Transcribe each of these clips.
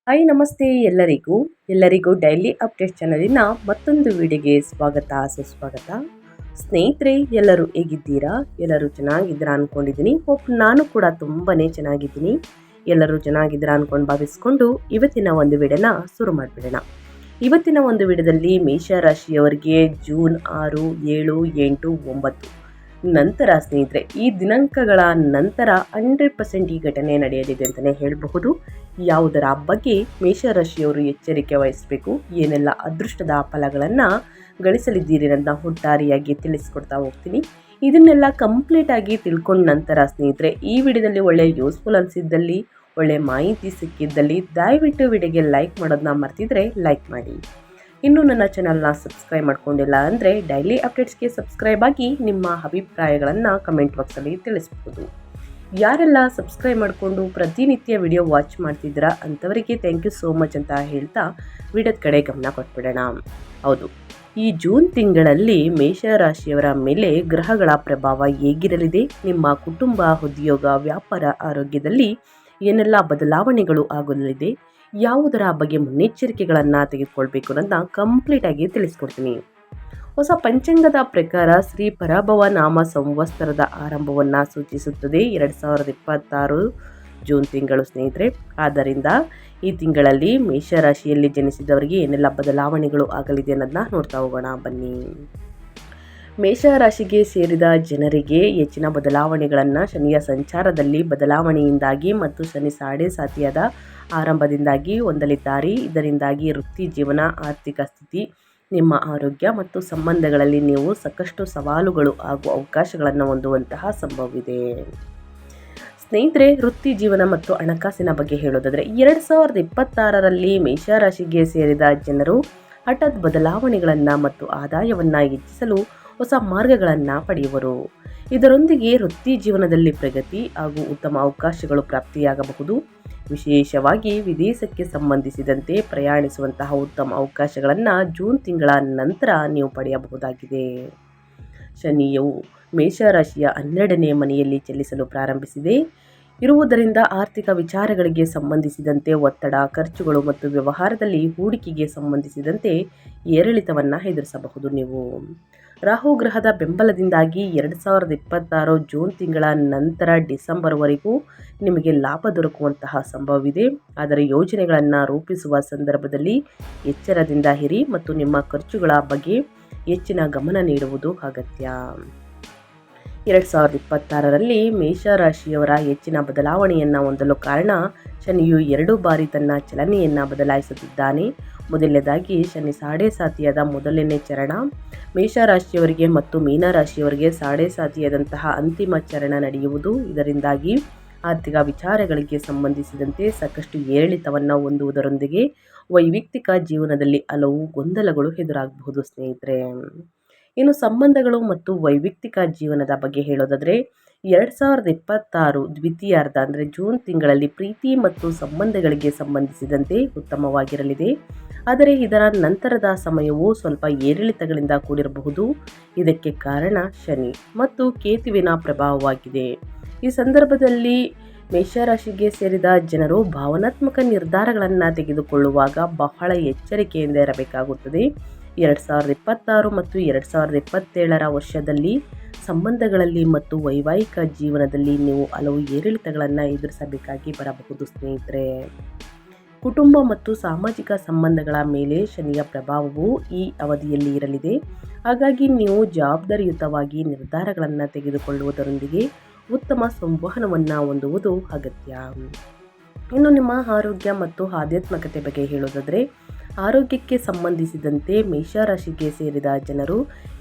Hi ನಮಸ್ತೆ ಎಲ್ಲರಿಗೂ daily update ಚಾನಲಿನ ಮತ್ತೊಂದು ವಿಡಿಯೋಗೆ ಸ್ವಾಗತ ಸುಸ್ವಾಗತ. ಸ್ನೇಹಿತರೆ, ಎಲ್ಲರೂ ಹೇಗಿದ್ದೀರಾ? ಎಲ್ಲರೂ ಚೆನ್ನಾಗಿದ್ದೀರಾ ಅಂದ್ಕೊಂಡಿದ್ದೀನಿ. ಹೋಪ್ ನಾನು ಕೂಡ ತುಂಬಾನೇ ಚೆನ್ನಾಗಿದ್ದೀನಿ. ಎಲ್ಲರೂ ಚೆನ್ನಾಗಿದ್ದೀರಾ ಅಂದ್ಕೊಂಡು ಭಾವಿಸ್ಕೊಂಡು ಇವತ್ತಿನ ಒಂದು ವಿಡಿಯೋನ ಶುರು ಮಾಡಿಬಿಡೋಣ. ಇವತ್ತಿನ ಒಂದು ವಿಡಿಯೋದಲ್ಲಿ ಮೇಷರಾಶಿಯವರಿಗೆ ಜೂನ್ 6, 7, 8, 9 ನಂತರ ಸ್ನೇಹಿತರೆ, ಈ ದಿನಾಂಕಗಳ ನಂತರ 100% ಈ ಘಟನೆ ನಡೆಯಲಿದೆ ಅಂತಲೇ ಹೇಳಬಹುದು. ಯಾವುದರ ಬಗ್ಗೆ ಮೇಷರಾಶಿಯವರು ಎಚ್ಚರಿಕೆ ವಹಿಸಬೇಕು, ಏನೆಲ್ಲ ಅದೃಷ್ಟದ ಫಲಗಳನ್ನು ಗಳಿಸಲಿದ್ದೀರಿ ಅಂತ ಒಟ್ಟಾರೆಯಾಗಿ ತಿಳಿಸ್ಕೊಡ್ತಾ ಹೋಗ್ತೀನಿ. ಇದನ್ನೆಲ್ಲ ಕಂಪ್ಲೀಟ್ ಆಗಿ ತಿಳ್ಕೊಂಡ ನಂತರ ಸ್ನೇಹಿತರೆ, ಈ ವಿಡಿಯೋದಲ್ಲಿ ಒಳ್ಳೆ ಯೂಸ್ಫುಲ್ ಅನಿಸಿದ್ದಲ್ಲಿ, ಒಳ್ಳೆ ಮಾಹಿತಿ ಸಿಕ್ಕಿದ್ದಲ್ಲಿ ದಯವಿಟ್ಟು ವಿಡಿಯೋಗೆ ಲೈಕ್ ಮಾಡೋದನ್ನ ಮರ್ತಿದ್ರೆ ಲೈಕ್ ಮಾಡಿ. ಇನ್ನೂ ನನ್ನ ಚಾನಲ್ನ ಸಬ್ಸ್ಕ್ರೈಬ್ ಮಾಡ್ಕೊಂಡಿಲ್ಲ ಅಂದರೆ ಡೈಲಿ ಅಪ್ಡೇಟ್ಸ್ಗೆ ಸಬ್ಸ್ಕ್ರೈಬ್ ಆಗಿ ನಿಮ್ಮ ಅಭಿಪ್ರಾಯಗಳನ್ನು ಕಮೆಂಟ್ ಬಾಕ್ಸಲ್ಲಿ ತಿಳಿಸ್ಬೋದು. ಯಾರೆಲ್ಲ ಸಬ್ಸ್ಕ್ರೈಬ್ ಮಾಡಿಕೊಂಡು ಪ್ರತಿನಿತ್ಯ ವಿಡಿಯೋ ವಾಚ್ ಮಾಡ್ತಿದ್ದೀರಾ ಅಂಥವರಿಗೆ ಥ್ಯಾಂಕ್ ಯು ಸೋ ಮಚ್ ಅಂತ ಹೇಳ್ತಾ ವಿಡಿಯೋದ ಕಡೆ ಗಮನ ಕೊಟ್ಬಿಡೋಣ. ಹೌದು, ಈ ಜೂನ್ ತಿಂಗಳಲ್ಲಿ ಮೇಷರಾಶಿಯವರ ಮೇಲೆ ಗ್ರಹಗಳ ಪ್ರಭಾವ ಹೇಗಿರಲಿದೆ, ನಿಮ್ಮ ಕುಟುಂಬ, ಉದ್ಯೋಗ, ವ್ಯಾಪಾರ, ಆರೋಗ್ಯದಲ್ಲಿ ಏನೆಲ್ಲ ಬದಲಾವಣೆಗಳು ಆಗಲಿದೆ, ಯಾವುದರ ಬಗ್ಗೆ ಮುನ್ನೆಚ್ಚರಿಕೆಗಳನ್ನು ತೆಗೆದುಕೊಳ್ಬೇಕು ಅಂತ ಕಂಪ್ಲೀಟಾಗಿ ತಿಳಿಸ್ಕೊಡ್ತೀನಿ. ಹೊಸ ಪಂಚಾಂಗದ ಪ್ರಕಾರ ಶ್ರೀ ಪರಾಭವ ನಾಮ ಸಂವತ್ಸರದ ಆರಂಭವನ್ನು ಸೂಚಿಸುತ್ತದೆ 2026 ಜೂನ್ ತಿಂಗಳು ಸ್ನೇಹಿತರೆ. ಆದ್ದರಿಂದ ಈ ತಿಂಗಳಲ್ಲಿ ಮೇಷರಾಶಿಯಲ್ಲಿ ಜನಿಸಿದವರಿಗೆ ಏನೆಲ್ಲ ಬದಲಾವಣೆಗಳು ಆಗಲಿದೆ ಅನ್ನೋದನ್ನ ನೋಡ್ತಾ ಹೋಗೋಣ ಬನ್ನಿ. ಮೇಷರಾಶಿಗೆ ಸೇರಿದ ಜನರಿಗೆ ಹೆಚ್ಚಿನ ಬದಲಾವಣೆಗಳನ್ನು ಶನಿಯ ಸಂಚಾರದಲ್ಲಿ ಬದಲಾವಣೆಯಿಂದಾಗಿ ಮತ್ತು ಶನಿ ಸಾಡೆ ಸಾತಿಯಾದ ಆರಂಭದಿಂದಾಗಿ ಹೊಂದಲಿದ್ದಾರೆ. ಇದರಿಂದಾಗಿ ವೃತ್ತಿ ಜೀವನ, ಆರ್ಥಿಕ ಸ್ಥಿತಿ, ನಿಮ್ಮ ಆರೋಗ್ಯ ಮತ್ತು ಸಂಬಂಧಗಳಲ್ಲಿ ನೀವು ಸಾಕಷ್ಟು ಸವಾಲುಗಳು ಹಾಗೂ ಅವಕಾಶಗಳನ್ನು ಹೊಂದುವಂತಹ ಸಂಭವವಿದೆ. ಸ್ನೇಹಿತರೆ, ವೃತ್ತಿ ಜೀವನ ಮತ್ತು ಹಣಕಾಸಿನ ಬಗ್ಗೆ ಹೇಳೋದಾದರೆ 2026ರಲ್ಲಿ ಮೇಷರಾಶಿಗೆ ಸೇರಿದ ಜನರು ಹಠಾತ್ ಬದಲಾವಣೆಗಳನ್ನು ಮತ್ತು ಆದಾಯವನ್ನು ಹೆಚ್ಚಿಸಲು ಹೊಸ ಮಾರ್ಗಗಳನ್ನು ಪಡೆಯುವರು. ಇದರೊಂದಿಗೆ ವೃತ್ತಿ ಜೀವನದಲ್ಲಿ ಪ್ರಗತಿ ಹಾಗೂ ಉತ್ತಮ ಅವಕಾಶಗಳು ಪ್ರಾಪ್ತಿಯಾಗಬಹುದು. ವಿಶೇಷವಾಗಿ ವಿದೇಶಕ್ಕೆ ಸಂಬಂಧಿಸಿದಂತೆ ಪ್ರಯಾಣಿಸುವಂತಹ ಉತ್ತಮ ಅವಕಾಶಗಳನ್ನು ಜೂನ್ ತಿಂಗಳ ನಂತರ ನೀವು ಪಡೆಯಬಹುದಾಗಿದೆ. ಶನಿಯು ಮೇಷರಾಶಿಯ 12ನೇ ಮನೆಯಲ್ಲಿ ಚಲಿಸಲು ಪ್ರಾರಂಭಿಸಿದೆ ಇರುವುದರಿಂದ ಆರ್ಥಿಕ ವಿಚಾರಗಳಿಗೆ ಸಂಬಂಧಿಸಿದಂತೆ ಒತ್ತಡ, ಖರ್ಚುಗಳು ಮತ್ತು ವ್ಯವಹಾರದಲ್ಲಿ ಹೂಡಿಕೆಗೆ ಸಂಬಂಧಿಸಿದಂತೆ ಏರಿಳಿತವನ್ನು ಎದುರಿಸಬಹುದು ನೀವು. ರಾಹು ಗ್ರಹದ ಬೆಂಬಲದಿಂದಾಗಿ 2026 ಜೂನ್ ತಿಂಗಳ ನಂತರ ಡಿಸೆಂಬರ್ವರೆಗೂ ನಿಮಗೆ ಲಾಭ ದೊರಕುವಂತಹ ಸಂಭವವಿದೆ. ಆದರೆ ಯೋಜನೆಗಳನ್ನು ರೂಪಿಸುವ ಸಂದರ್ಭದಲ್ಲಿ ಎಚ್ಚರದಿಂದ ಇರಿ ಮತ್ತು ನಿಮ್ಮ ಖರ್ಚುಗಳ ಬಗ್ಗೆ ಹೆಚ್ಚಿನ ಗಮನ ನೀಡುವುದು ಅಗತ್ಯ. 2026ರಲ್ಲಿ ಮೇಷರಾಶಿಯವರ ಹೆಚ್ಚಿನ ಬದಲಾವಣೆಯನ್ನು ಹೊಂದಲು ಕಾರಣ ಶನಿಯು 2 ಬಾರಿ ತನ್ನ ಚಲನೆಯನ್ನು ಬದಲಾಯಿಸುತ್ತಿದ್ದಾನೆ. ಮೊದಲನೇದಾಗಿ ಶನಿ ಸಾಡೆ ಸಾತಿಯಾದ ಮೊದಲನೇ ಚರಣ ಮೇಷರಾಶಿಯವರಿಗೆ ಮತ್ತು ಮೀನರಾಶಿಯವರಿಗೆ ಸಾಡೆ ಸಾತಿಯಾದಂತಹ ಅಂತಿಮ ಚರಣ ನಡೆಯುವುದು. ಇದರಿಂದಾಗಿ ಆರ್ಥಿಕ ವಿಚಾರಗಳಿಗೆ ಸಂಬಂಧಿಸಿದಂತೆ ಸಾಕಷ್ಟು ಏರಿಳಿತವನ್ನು ಹೊಂದುವುದರೊಂದಿಗೆ ವೈಯಕ್ತಿಕ ಜೀವನದಲ್ಲಿ ಹಲವು ಗೊಂದಲಗಳು ಎದುರಾಗಬಹುದು ಸ್ನೇಹಿತರೆ. ಇನ್ನು ಸಂಬಂಧಗಳು ಮತ್ತು ವೈಯಕ್ತಿಕ ಜೀವನದ ಬಗ್ಗೆ ಹೇಳೋದಾದರೆ 2026 ದ್ವಿತೀಯಾರ್ಧ ಅಂದರೆ ಜೂನ್ ತಿಂಗಳಲ್ಲಿ ಪ್ರೀತಿ ಮತ್ತು ಸಂಬಂಧಗಳಿಗೆ ಸಂಬಂಧಿಸಿದಂತೆ ಉತ್ತಮವಾಗಿರಲಿದೆ. ಆದರೆ ಇದರ ನಂತರದ ಸಮಯವು ಸ್ವಲ್ಪ ಏರಿಳಿತಗಳಿಂದ ಕೂಡಿರಬಹುದು. ಇದಕ್ಕೆ ಕಾರಣ ಶನಿ ಮತ್ತು ಕೇತುವಿನ ಪ್ರಭಾವವಾಗಿದೆ. ಈ ಸಂದರ್ಭದಲ್ಲಿ ಮೇಷರಾಶಿಗೆ ಸೇರಿದ ಜನರು ಭಾವನಾತ್ಮಕ ನಿರ್ಧಾರಗಳನ್ನು ತೆಗೆದುಕೊಳ್ಳುವಾಗ ಬಹಳ ಎಚ್ಚರಿಕೆಯಿಂದ ಇರಬೇಕಾಗುತ್ತದೆ. 2026 ಮತ್ತು 2027 ವರ್ಷದಲ್ಲಿ ಸಂಬಂಧಗಳಲ್ಲಿ ಮತ್ತು ವೈವಾಹಿಕ ಜೀವನದಲ್ಲಿ ನೀವು ಹಲವು ಏರಿಳಿತಗಳನ್ನು ಎದುರಿಸಬೇಕಾಗಿ ಬರಬಹುದು ಸ್ನೇಹಿತರೆ. ಕುಟುಂಬ ಮತ್ತು ಸಾಮಾಜಿಕ ಸಂಬಂಧಗಳ ಮೇಲೆ ಶನಿಯ ಪ್ರಭಾವವು ಈ ಅವಧಿಯಲ್ಲಿ ಇರಲಿದೆ. ಹಾಗಾಗಿ ನೀವು ಜವಾಬ್ದಾರಿಯುತವಾಗಿ ನಿರ್ಧಾರಗಳನ್ನು ತೆಗೆದುಕೊಳ್ಳುವುದರೊಂದಿಗೆ ಉತ್ತಮ ಸಂವಹನವನ್ನು ಹೊಂದುವುದು ಅಗತ್ಯ. ಇನ್ನು ನಿಮ್ಮ ಆರೋಗ್ಯ ಮತ್ತು ಆಧ್ಯಾತ್ಮಿಕತೆ ಬಗ್ಗೆ ಹೇಳೋದಾದರೆ ಆರೋಗ್ಯಕ್ಕೆ ಸಂಬಂಧಿಸಿದಂತೆ ಮೇಷರಾಶಿಗೆ ಸೇರಿದ ಜನರು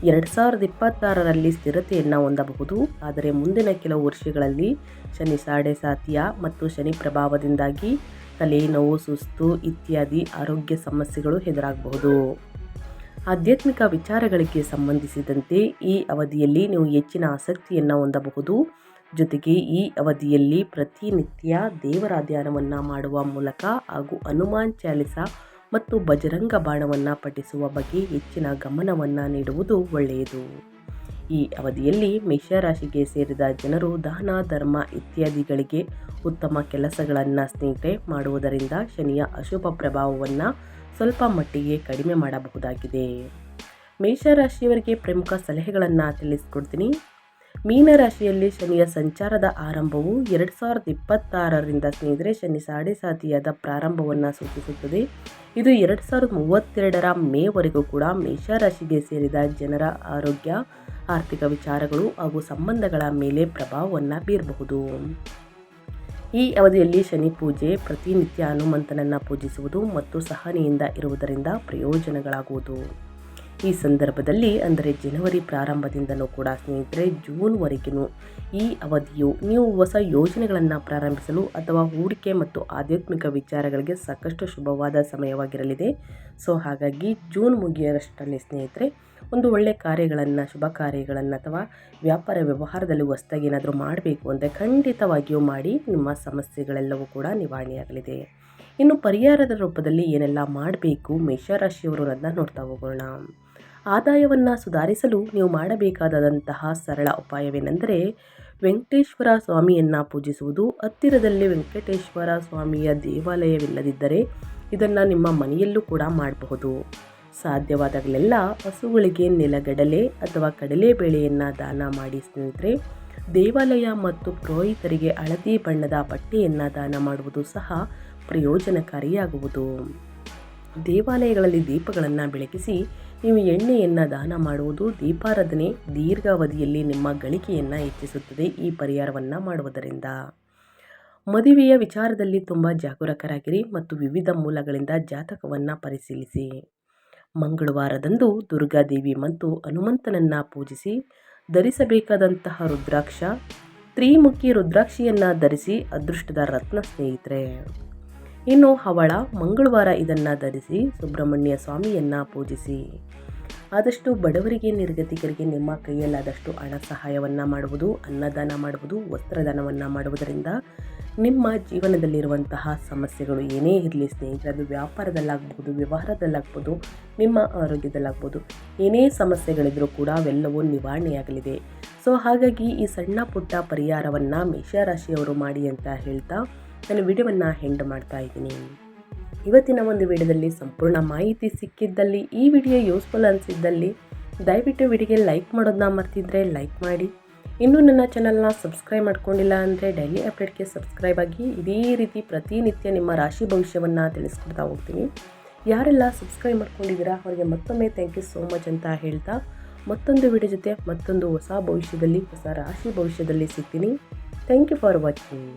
2026ರಲ್ಲಿ ಸ್ಥಿರತೆಯನ್ನು ಹೊಂದಬಹುದು. ಆದರೆ ಮುಂದಿನ ಕೆಲವು ವರ್ಷಗಳಲ್ಲಿ ಶನಿ ಸಾಡೆ ಸಾತಿಯ ಮತ್ತು ಶನಿ ಪ್ರಭಾವದಿಂದಾಗಿ ತಲೆನೋವು, ಸುಸ್ತು ಇತ್ಯಾದಿ ಆರೋಗ್ಯ ಸಮಸ್ಯೆಗಳು ಎದುರಾಗಬಹುದು. ಆಧ್ಯಾತ್ಮಿಕ ವಿಚಾರಗಳಿಗೆ ಸಂಬಂಧಿಸಿದಂತೆ ಈ ಅವಧಿಯಲ್ಲಿ ನೀವು ಹೆಚ್ಚಿನ ಆಸಕ್ತಿಯನ್ನು ಹೊಂದಬಹುದು. ಜೊತೆಗೆ ಈ ಅವಧಿಯಲ್ಲಿ ಪ್ರತಿನಿತ್ಯ ದೇವರ ಧ್ಯಾನವನ್ನು ಮಾಡುವ ಮೂಲಕ ಹಾಗೂ ಹನುಮಾನ್ ಚಾಲಿಸ ಮತ್ತು ಬಜರಂಗ ಬಾಣವನ್ನು ಪಠಿಸುವ ಬಗ್ಗೆ ಹೆಚ್ಚಿನ ಗಮನವನ್ನು ನೀಡುವುದು ಒಳ್ಳೆಯದು. ಈ ಅವಧಿಯಲ್ಲಿ ಮೇಷರಾಶಿಗೆ ಸೇರಿದ ಜನರು ದಾನ ಧರ್ಮ ಇತ್ಯಾದಿಗಳಿಗೆ ಉತ್ತಮ ಕೆಲಸಗಳನ್ನು ಸ್ನೇಹಿತರೆ ಮಾಡುವುದರಿಂದ ಶನಿಯ ಅಶುಭ ಪ್ರಭಾವವನ್ನು ಸ್ವಲ್ಪ ಮಟ್ಟಿಗೆ ಕಡಿಮೆ ಮಾಡಬಹುದಾಗಿದೆ. ಮೇಷರಾಶಿಯವರಿಗೆ ಪ್ರಮುಖ ಸಲಹೆಗಳನ್ನು ತಿಳಿಸ್ಕೊಡ್ತೀನಿ. ಮೀನರಾಶಿಯಲ್ಲಿ ಶನಿಯ ಸಂಚಾರದ ಆರಂಭವು 2026ರಿಂದ ಸ್ನೇಹಿತರೆ ಶನಿ ಸಾಡೆ ಸಾತಿಯಾದ ಪ್ರಾರಂಭವನ್ನು ಸೂಚಿಸುತ್ತದೆ. ಇದು 2032ರ ಮೇವರೆಗೂ ಕೂಡ ಮೇಷರಾಶಿಗೆ ಸೇರಿದ ಜನರ ಆರೋಗ್ಯ, ಆರ್ಥಿಕ ವಿಚಾರಗಳು ಹಾಗೂ ಸಂಬಂಧಗಳ ಮೇಲೆ ಪ್ರಭಾವವನ್ನು ಬೀರಬಹುದು. ಈ ಅವಧಿಯಲ್ಲಿ ಶನಿ ಪೂಜೆ, ಪ್ರತಿನಿತ್ಯ ಹನುಮಂತನನ್ನು ಪೂಜಿಸುವುದು ಮತ್ತು ಸಹನೆಯಿಂದ ಇರುವುದರಿಂದ ಪ್ರಯೋಜನಗಳಾಗುವುದು. ಈ ಸಂದರ್ಭದಲ್ಲಿ ಅಂದರೆ ಜನವರಿ ಪ್ರಾರಂಭದಿಂದಲೂ ಕೂಡ ಸ್ನೇಹಿತರೆ ಜೂನ್ವರೆಗೂ ಈ ಅವಧಿಯು ನೀವು ಹೊಸ ಯೋಜನೆಗಳನ್ನು ಪ್ರಾರಂಭಿಸಲು ಅಥವಾ ಹೂಡಿಕೆ ಮತ್ತು ಆಧ್ಯಾತ್ಮಿಕ ವಿಚಾರಗಳಿಗೆ ಸಾಕಷ್ಟು ಶುಭವಾದ ಸಮಯವಾಗಿರಲಿದೆ. ಸೊ ಹಾಗಾಗಿ ಜೂನ್ ಮುಗಿಯೋಷ್ಟರಲ್ಲಿ ಸ್ನೇಹಿತರೆ ಒಂದು ಒಳ್ಳೆಯ ಕಾರ್ಯಗಳನ್ನು, ಶುಭ ಕಾರ್ಯಗಳನ್ನು ಅಥವಾ ವ್ಯಾಪಾರ ವ್ಯವಹಾರದಲ್ಲಿ ಹೊಸದಾಗಿ ಏನಾದರೂ ಮಾಡಬೇಕು ಅಂದರೆ ಖಂಡಿತವಾಗಿಯೂ ಮಾಡಿ, ನಿಮ್ಮ ಸಮಸ್ಯೆಗಳೆಲ್ಲವೂ ಕೂಡ ನಿವಾರಣೆಯಾಗಲಿದೆ. ಇನ್ನು ಪರಿಹಾರದ ರೂಪದಲ್ಲಿ ಏನೆಲ್ಲ ಮಾಡಬೇಕು ಮೇಷರಾಶಿಯವರು ಅದನ್ನು ನೋಡ್ತಾ ಹೋಗೋಣ. ಆದಾಯವನ್ನು ಸುಧಾರಿಸಲು ನೀವು ಮಾಡಬೇಕಾದಂತಹ ಸರಳ ಉಪಾಯವೇನೆಂದರೆ ವೆಂಕಟೇಶ್ವರ ಸ್ವಾಮಿಯನ್ನು ಪೂಜಿಸುವುದು. ಹತ್ತಿರದಲ್ಲಿ ವೆಂಕಟೇಶ್ವರ ಸ್ವಾಮಿಯ ದೇವಾಲಯವಿಲ್ಲದಿದ್ದರೆ ಇದನ್ನು ನಿಮ್ಮ ಮನೆಯಲ್ಲೂ ಕೂಡ ಮಾಡಬಹುದು. ಸಾಧ್ಯವಾದಾಗಲೆಲ್ಲ ಹಸುಗಳಿಗೆ ನೆಲಗಡಲೆ ಅಥವಾ ಕಡಲೆಬೇಳೆಯನ್ನು ದಾನ ಮಾಡಿ ಸ್ನೇಹಿತರೆ. ದೇವಾಲಯ ಮತ್ತು ಪುರೋಹಿತರಿಗೆ ಹಳದಿ ಬಣ್ಣದ ಬಟ್ಟೆಯನ್ನು ದಾನ ಮಾಡುವುದು ಸಹ ಪ್ರಯೋಜನಕಾರಿಯಾಗುವುದು. ದೇವಾಲಯಗಳಲ್ಲಿ ದೀಪಗಳನ್ನು ಬೆಳಗಿಸಿ ನೀವು ಎಣ್ಣೆಯನ್ನು ದಾನ ಮಾಡುವುದು ದೀಪಾರಾಧನೆ ದೀರ್ಘಾವಧಿಯಲ್ಲಿ ನಿಮ್ಮ ಗಳಿಕೆಯನ್ನು ಹೆಚ್ಚಿಸುತ್ತದೆ. ಈ ಪರಿಹಾರವನ್ನು ಮಾಡುವುದರಿಂದ ಮದುವೆಯ ವಿಚಾರದಲ್ಲಿ ತುಂಬ ಜಾಗರೂಕರಾಗಿರಿ ಮತ್ತು ವಿವಿಧ ಮೂಲಗಳಿಂದ ಜಾತಕವನ್ನು ಪರಿಶೀಲಿಸಿ. ಮಂಗಳವಾರದಂದು ದುರ್ಗಾದೇವಿ ಮತ್ತು ಹನುಮಂತನನ್ನು ಪೂಜಿಸಿ. ಧರಿಸಬೇಕಾದಂತಹ ರುದ್ರಾಕ್ಷ ತ್ರಿಮುಖಿ ರುದ್ರಾಕ್ಷಿಯನ್ನು ಧರಿಸಿ, ಅದೃಷ್ಟದ ರತ್ನ ಸ್ನೇಹಿತರೆ. ಇನ್ನು ಹವಳ ಮಂಗಳವಾರ ಇದನ್ನು ಧರಿಸಿ ಸುಬ್ರಹ್ಮಣ್ಯ ಸ್ವಾಮಿಯನ್ನು ಪೂಜಿಸಿ. ಆದಷ್ಟು ಬಡವರಿಗೆ, ನಿರ್ಗತಿಕರಿಗೆ ನಿಮ್ಮ ಕೈಯಲ್ಲಾದಷ್ಟು ಹಣ ಸಹಾಯವನ್ನು ಮಾಡುವುದು, ಅನ್ನದಾನ ಮಾಡುವುದು, ವಸ್ತ್ರದಾನವನ್ನು ಮಾಡುವುದರಿಂದ ನಿಮ್ಮ ಜೀವನದಲ್ಲಿರುವಂತಹ ಸಮಸ್ಯೆಗಳು ಏನೇ ಇರಲಿ ಸ್ನೇಹಿತರೆ, ಅದು ವ್ಯಾಪಾರದಲ್ಲಾಗ್ಬೋದು, ವ್ಯವಹಾರದಲ್ಲಾಗ್ಬೋದು, ನಿಮ್ಮ ಆರೋಗ್ಯದಲ್ಲಾಗ್ಬೋದು, ಏನೇ ಸಮಸ್ಯೆಗಳಿದ್ರೂ ಕೂಡ ಅವೆಲ್ಲವೂ ನಿವಾರಣೆಯಾಗಲಿದೆ. ಸೊ ಹಾಗಾಗಿ ಈ ಸಣ್ಣ ಪುಟ್ಟ ಪರಿಹಾರವನ್ನು ಮೇಷರಾಶಿಯವರು ಮಾಡಿ ಅಂತ ಹೇಳ್ತಾ ನಾನು ವಿಡಿಯೋವನ್ನು ಎಂಡ್ ಮಾಡ್ತಾ ಇದ್ದೀನಿ. ಇವತ್ತಿನ ಒಂದು ವಿಡಿಯೋದಲ್ಲಿ ಸಂಪೂರ್ಣ ಮಾಹಿತಿ ಸಿಕ್ಕಿದ್ದಲ್ಲಿ, ಈ ವಿಡಿಯೋ ಯೂಸ್ಫುಲ್ ಅನಿಸಿದ್ದಲ್ಲಿ ದಯವಿಟ್ಟು ವಿಡಿಯೋಗೆ ಲೈಕ್ ಮಾಡೋದನ್ನ ಮರ್ತಿದ್ರೆ ಲೈಕ್ ಮಾಡಿ. ಇನ್ನೂ ನನ್ನ ಚಾನಲ್ನ ಸಬ್ಸ್ಕ್ರೈಬ್ ಮಾಡ್ಕೊಂಡಿಲ್ಲ ಅಂದರೆ ಡೈಲಿ ಅಪ್ಡೇಟ್ಗೆ ಸಬ್ಸ್ಕ್ರೈಬ್ ಆಗಿ. ಇದೇ ರೀತಿ ಪ್ರತಿನಿತ್ಯ ನಿಮ್ಮ ರಾಶಿ ಭವಿಷ್ಯವನ್ನು ತಿಳಿಸ್ಕೊಡ್ತಾ ಹೋಗ್ತೀನಿ. ಯಾರೆಲ್ಲ ಸಬ್ಸ್ಕ್ರೈಬ್ ಮಾಡ್ಕೊಂಡಿದ್ದೀರಾ ಅವರಿಗೆ ಮತ್ತೊಮ್ಮೆ ಥ್ಯಾಂಕ್ ಯು ಸೋ ಮಚ್ ಅಂತ ಹೇಳ್ತಾ ಮತ್ತೊಂದು ವಿಡಿಯೋ ಜೊತೆ ಮತ್ತೊಂದು ಹೊಸ ಭವಿಷ್ಯದಲ್ಲಿ, ಹೊಸ ರಾಶಿ ಭವಿಷ್ಯದಲ್ಲಿ ಸಿಗ್ತೀನಿ. Thank you for watching.